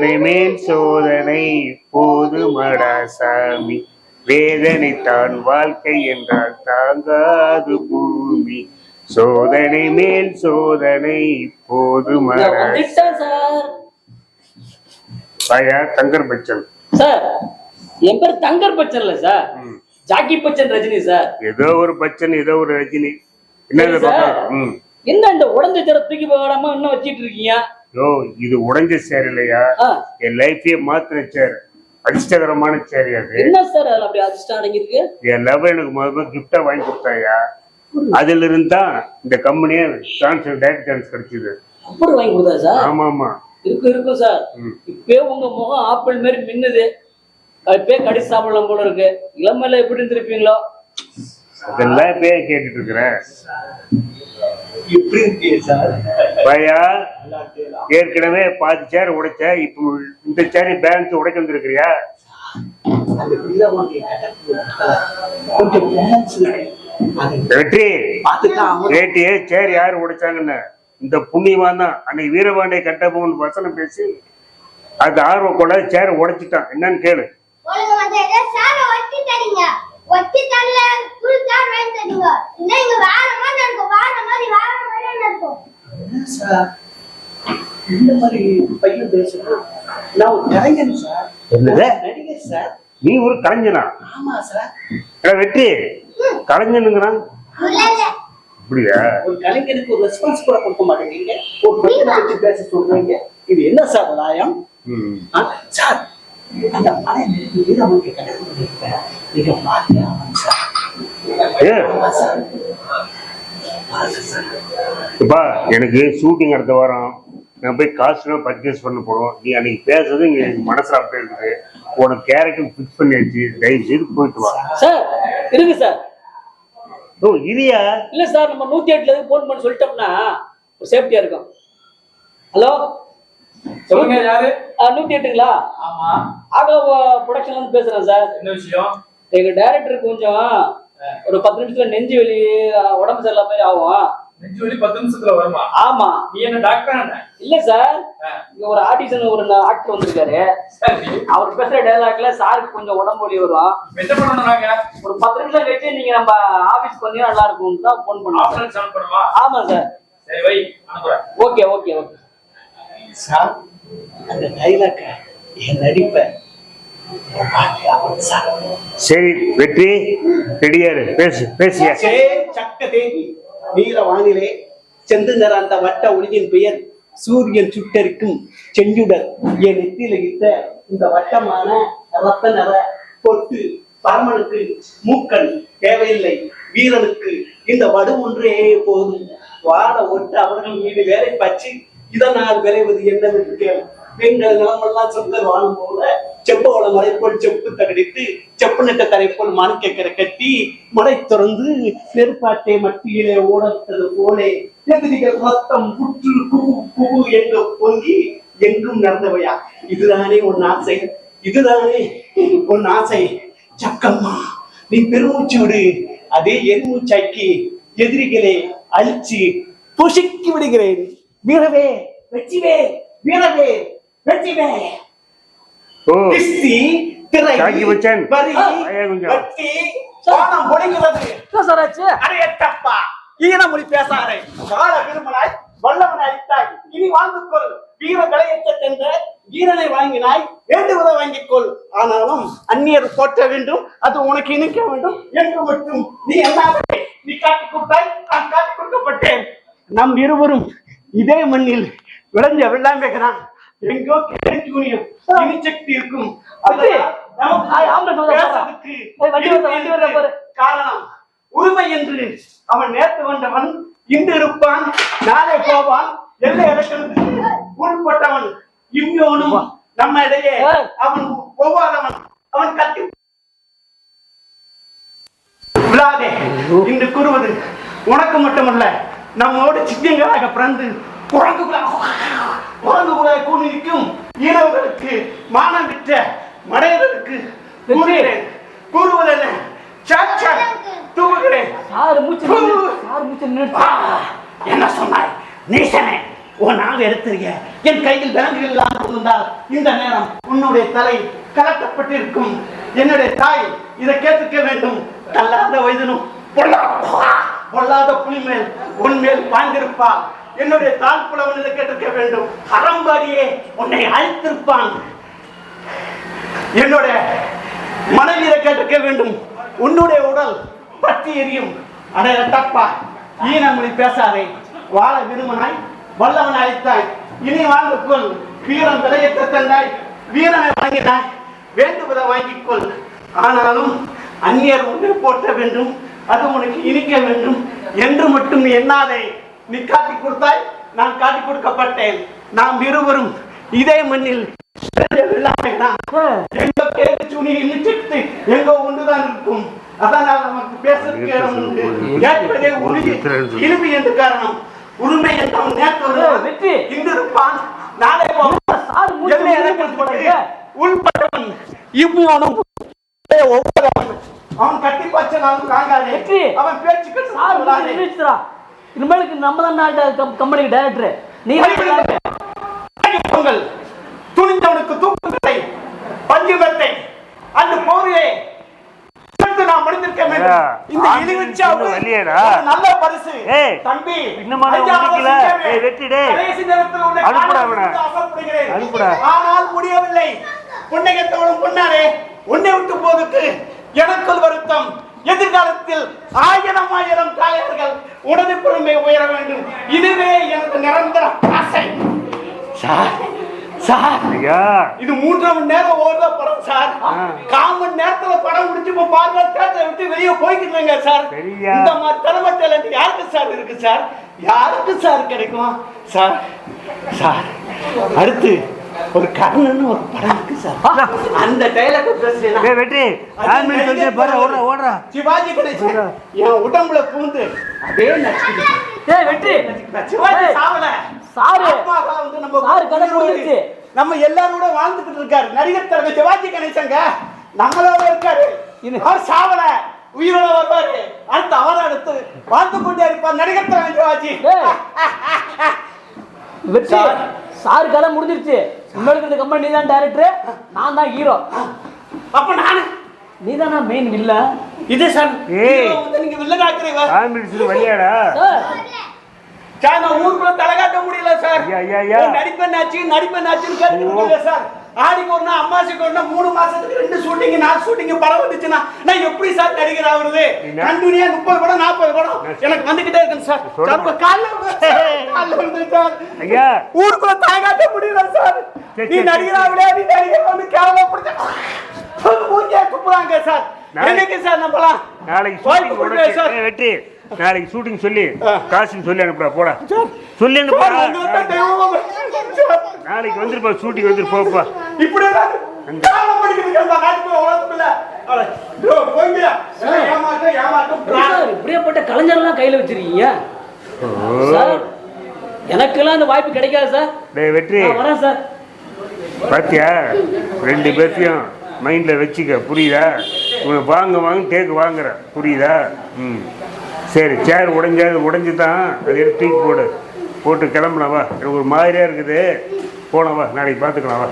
சோதனை மேல் சோதனை போதுமடா சாமி, வேதனை தான் வாழ்க்கை என்றால் தாங்காது பூமி. சோதனை மேல் சோதனை போதுமடா. பையா தங்கர் பச்சன் சார். என் பேர் தங்கர் பச்சன் இல்ல sir, Jackie Bachchan Rajini sir. ஏதோ ஒரு பச்சன், ஏதோ ஒரு ரஜினி. என்ன இந்த உடஞ்ச சேர தூக்கி போடாம இன்னும் வச்சிட்டு இருக்கீங்க? யோ, இது உடஞ்ச சேர் இல்லையா, என் லைஃபே மாத்திர சேர், அதிர்ஷ்டகரமான சேர். அது என்ன சார் அதுல அப்படி அதிர்ஷ்டம் அடங்கி இருக்கு? என் லவ் எனக்கு முதல்ல கிஃப்டா வாங்கி கொடுத்தாயா, அதுல இருந்தா இந்த கம்பெனியே டைரக்ட் சான்ஸ் கிடைச்சது. அப்படி வாங்கி கொடுத்தா சார்? ஆமா ஆமா, இருக்கும் சார். இப்பே உங்க முகம் ஆப்பிள் மாதிரி மின்னுது, இப்பே கடிச்சு சாப்பிடலாம் போல இருக்கு. இளமையில எப்படி இருந்திருப்பீங்களோ அதெல்லாம் இப்பே கேட்டுட்டு இருக்கிறேன். பையா ஏற்கனவே பாதி சேர் உடைச்ச, இப்ப இந்த சேர் பேலன்ஸ் உடைக்க வந்திருக்கிறியா? வெற்றி கேட்டியே சேர் யாரு உடைச்சாங்கன்னு? இந்த புண்ணியவான் தான் அன்னைக்கு வீரபாண்டிய கட்டபொம்மன் வசனம் பேசி அது ஆர்வம் கூட சேர் உடைச்சிட்டான். என்னன்னு கேளு. நீ ஒரு கலைஞனா? வெற்றி கலைஞனுங்கிறான். அப்படியா? ஒரு கலைஞருக்கு ஒரு ரெஸ்பான்ஸ் கூட கொடுக்க மாட்டேங்கிறீங்க, ஒரு பையனை பத்தி பேச சொல்றீங்க. இது என்ன சார் நியாயம்? சார் அந்த மனைவி வீரமணிக்கு கல்யாணம் நீங்க பாத்தே ஆகணும் சார். இப்பா எனக்கு ஷூட்டிங் அடுத்த வாரம், நான் போய் காஸ்ட்யூம் பர்ச்சேஸ் பண்ண போறோம். நீ அன்னைக்கு பேசுறது இங்க மனசுல அப்படியே இருக்குது. உனக்கு கேரக்டர் பிக்ஸ் பண்ணியாச்சு, தயவு செய்து போயிட்டு வா சார். இருக்கு சார். ஓ இரியா? இல்ல சார், நம்ம 108ல போன் பண்ணி சொல்லிட்டோம்னா ஒரு சேஃப்டியா இருக்கும். ஹலோ சொல்லுங்க, யாரு? 108ங்களா? ஆமா, ஆகோ ப்ரொடக்ஷன்ல இருந்து பேசுறேன் சார். என்ன விஷயம்? எங்க டைரக்டர் கொஞ்சம் ஒரு 10 நிமிஷத்துல நெஞ்சு வலி, உடம்பு சரியில்லாம மாதிரி ஆகும். நெஞ்சு வலி 10 நிமிஷத்துல வருமா? ஆமா. நீ என்ன டாக்டர்? இல்ல சார், இங்க ஒரு ஆடிஷன் ஒரு ஆக்டர் வந்திருக்காரு. அவர் பேசுற டயலாக்ல சாருக்கு கொஞ்சம் உடம்பு வலி வரும். என்ன பண்ணணும்? நாங்க ஒரு 10 நிமிஷம் கழிச்சு நீங்க நம்ம ஆபீஸ்க்கு வந்தீங்கன்னா நல்லா இருக்கும் தான் போன் பண்ணோம். ஆம்புலன்ஸ் ஆன் பண்ணுமா? ஆமா சார். சரி வை, அனுப்புறேன். Okay okay okay sir. அந்த டைலாக் என் நடிப்ப சரி வெற்றி ரெடியாரு, பேசு பேசிய. சக்க தேவி நீல வானிலே செந்து நிற அந்த வட்ட ஒளியின் பெயர் சூரியன் சுட்டரிக்கும் செஞ்சுடர். என் நெத்தியில இட்ட இந்த வட்டமான ரத்த நிற பொட்டு பரமனுக்கு மூக்கன் தேவையில்லை, வீரனுக்கு இந்த வடு ஒன்றே போதும். வாட ஒட்டு அவர்கள் மீது வேலை பச்சு இதனால் விளைவது என்னவென்று கேள். பெண்கள் நிலமெல்லாம் சொந்தர் வாழும் போல செப்போட மலை போல் செப்பு தகடித்து செப்பு நட்ட கரை போல் மாணிக்கரை கட்டி மடை திறந்து நெருப்பாட்டை மட்டியிலே ஓடத்தது போலே எதிரிகள் ரத்தம் புற்று குபு குபு என்று பொங்கி எங்கும் நடந்தவையா. இதுதானே உன் ஆசை, இதுதானே உன் ஆசை. சக்கம்மா நீ பெருமூச்சு விடு, அதே எரிமூச்சாக்கி எதிரிகளை அழிச்சு புசுக்கி விடுகிறேன். வீரவே வெற்றிவே, வீரவே வெற்றிவே. ஈனமொழி பேசாதே, வாழ விரும்பினாய் வல்லவனை அழித்தாய், இனி வாழ்ந்து கொள். வீர கலையற்ற வீரனை வாங்கினாய், வேண்டுவதை வாங்கிக் கொள். ஆனாலும் அந்நியர் போற்ற வேண்டும், அது உனக்கு இணைக்க வேண்டும் என்று மட்டும் நீ எல்லாமே நீ காட்டிக் கொடுத்தாய், நான் காட்டிக் கொடுக்கப்பட்டேன். நம் இருவரும் இதே மண்ணில் விளைஞ்ச வெள்ளாம் பேசுறான். எங்கோ சக்தி இருக்கும். காரணம் உரிமை என்று அவன் நேற்று வந்தவன் இன்று இருப்பான், நாளை போவான். எல்லை இலக்கணத்துக்கு உட்பட்டவன் இவ்யோனும் நம்ம இடையே அவன் ஒவ்வாதவன். அவன் கட்டி விழாதே இன்று கூறுவது உனக்கு மட்டுமல்ல, நம்மோடு சிங்கங்களாக பிறந்து குரங்குகளாக கூடியிருக்கும் ஈனவர்களுக்கு மானம் விட்ட மடையர்களுக்கு கூறுவதென்ன? தூங்குகிறேன். என்ன சொன்னாய் நீசனே? உன்னாக எடுத்துறிய என் கையில் விலங்கு இல்லாமல் இருந்தால் இந்த நேரம் உன்னுடைய தலை கலட்டப்பட்டிருக்கும். என்னுடைய தாய் இதை கேட்டுக்க வேண்டும். தள்ளாத வயதினும் பொல்லாத புலி மேல் உன் மேல் பாய்ந்திருப்பாள். என்னுடைய தாய் புலவன் இதை கேட்டுக்க வேண்டும். அறம்பாடியே உன்னை அழைத்திருப்பான். என்னுடைய மனைவி இதை கேட்டுக்க வேண்டும். உன்னுடைய உடல் பற்றி எரியும். அடைய தப்பா ஈனமொழி பேசாதே. வாழ விரும்பினாய், வல்லவன் அழைத்தாய், இனி வாழ்ந்து கொள். வீரம் விளையற்ற தந்தாய், வீரனை வாங்கினாய், வேண்டுவதை வாங்கிக் கொள். ஆனாலும் அந்நியர் உன்னை போற்ற வேண்டும், அது உனக்கு இனிக்க வேண்டும் என்று மட்டும் எண்ணாதே. நீ காட்டி கொடுத்தாய், நான் காட்டி கொடுக்கப்பட்டேன். நாம் இருவரும் இதே மண்ணில் எங்க பேரு சுனி இனிச்சிட்டு எங்க ஒன்றுதான் இருக்கும். அதனால் நமக்கு பேசுறதுக்கு இடம் உண்டு. கேட்பதே உறுதி இனிமை என்று காரணம். உரிமை என்றவன் நேற்று இன்று இருப்பான், நாளை உள்பட்டவன் இவ்வியானும் அவன் கட்டி பச்சை நாளும் காங்காதே. அவன் பேச்சுக்கு இனிமேலுக்கு நம்ம தான் கம்பெனிக்கு டைரக்டர். நீ பொங்கல் துணிந்தவனுக்கு தூக்கத்தை பஞ்சுமத்தை அந்த போரிலே நான் முடிந்திருக்க வேண்டும். இந்த இழிவுச்சாவுக்கு நல்ல பரிசு தம்பி. ஆனால் முடியவில்லை. புன்னகத்தோடும் பொன்னாரே, உன்னை விட்டு போதுக்கு எனக்குள் வருத்தம். எதிர்காலத்தில் 1000 காளையர்கள் உடனே பொறுமை உயர வேண்டும். இதுவே எனக்கு நிரந்தர ஆசை. சார், இது 3 மணி நேரம் ஓடுற படம் சார். 1/4 மணி நேரத்துல படம் முடிச்சு இப்ப பார்வை தேட்டரை விட்டு வெளியே போய்க்கிட்டு சார். இந்த மாதிரி திறமை டேலண்ட் யாருக்கு சார் இருக்கு சார்? யாருக்கு சார் கிடைக்கும் சார்? சார் அடுத்து ஒரு கர்ணன்னு ஒரு படம் இருக்கு சார். அந்த டைலாக் சிவாஜி கணேசன் என் உடம்புல பூந்து அதே நடிச்சு சிவாஜி சாவல. நம்ம எல்லாரோட வாழ்ந்துட்டு இருக்காரு நடிகர் தலைவர் சிவாஜி கணேசங்க. நம்மளோட இருக்காரு. அவர் சாவல, உயிரோட வருவாரு. அடுத்து அவரை அடுத்து வாழ்ந்து கொண்டே இருப்பார் நடிகர் தலைவர் சிவாஜி. சார் கதை முடிஞ்சிருச்சு. உங்களுக்கு இந்த கம்பெனி நீதான் டைரக்டர், நான் தான் ஹீரோ. அப்ப நானு நீதானா மெயின் வில்ல? இது சார் நீங்க வில்லன் ஆக்குறீங்க வழியாடா சார். நான் ஊருக்குள்ள தலைகாட்ட முடியல சார். நடிப்பெண்ணாச்சுன்னு கேட்டுக்கல சார். ஆடிக்கு ஒரு நாள் அம்மாசிக்கு ஒரு நாள் 3 மாசத்துக்கு 2 ஷூட்டிங் 4 ஷூட்டிங் படம் வந்துச்சுன்னா நான் எப்படி சார் நடிகர் ஆகுறது? கண்டினியூ 30 படம் 40 படம் எனக்கு வந்துகிட்டே இருக்கு சார். ஊருக்குள்ள தலைகாட்ட முடியல சார். நீ நடிகர் ஆகலையா? நீ நடிகர் வந்து கேவலப்படுத்த கூப்பிடுறாங்க சார். என்னைக்கு சார் நம்பலாம்? நாளைக்கு நாளைக்கு ஷூட்டிங் சொல்லி காசுன்னு சொல்லி அனுப்புறா. போடா சொல்லி அனுப்புறா. நாளைக்கு வந்துருப்பா, ஷூட்டிங் வந்துரு போப்பா. இப்படியே போட்ட கலைஞர்லாம் கையில வச்சிருக்கீங்க சார். எனக்கெல்லாம் அந்த வாய்ப்பு கிடைக்காது சார். வெற்றி வரேன் சார். பாத்தியா, 2 பேர்த்தையும் மைண்ட்ல வச்சுக்க, புரியுதா? வாங்க டேக்கு வாங்குற, புரியுதா? சரி, சேர் உடைஞ்சு தான் அது எடுத்து தூக்கி போட்டு கிளம்புனவா. எனக்கு ஒரு மாதிரியா இருக்குது. போனவா, நாளைக்கு பார்த்துக்கலாம் வா.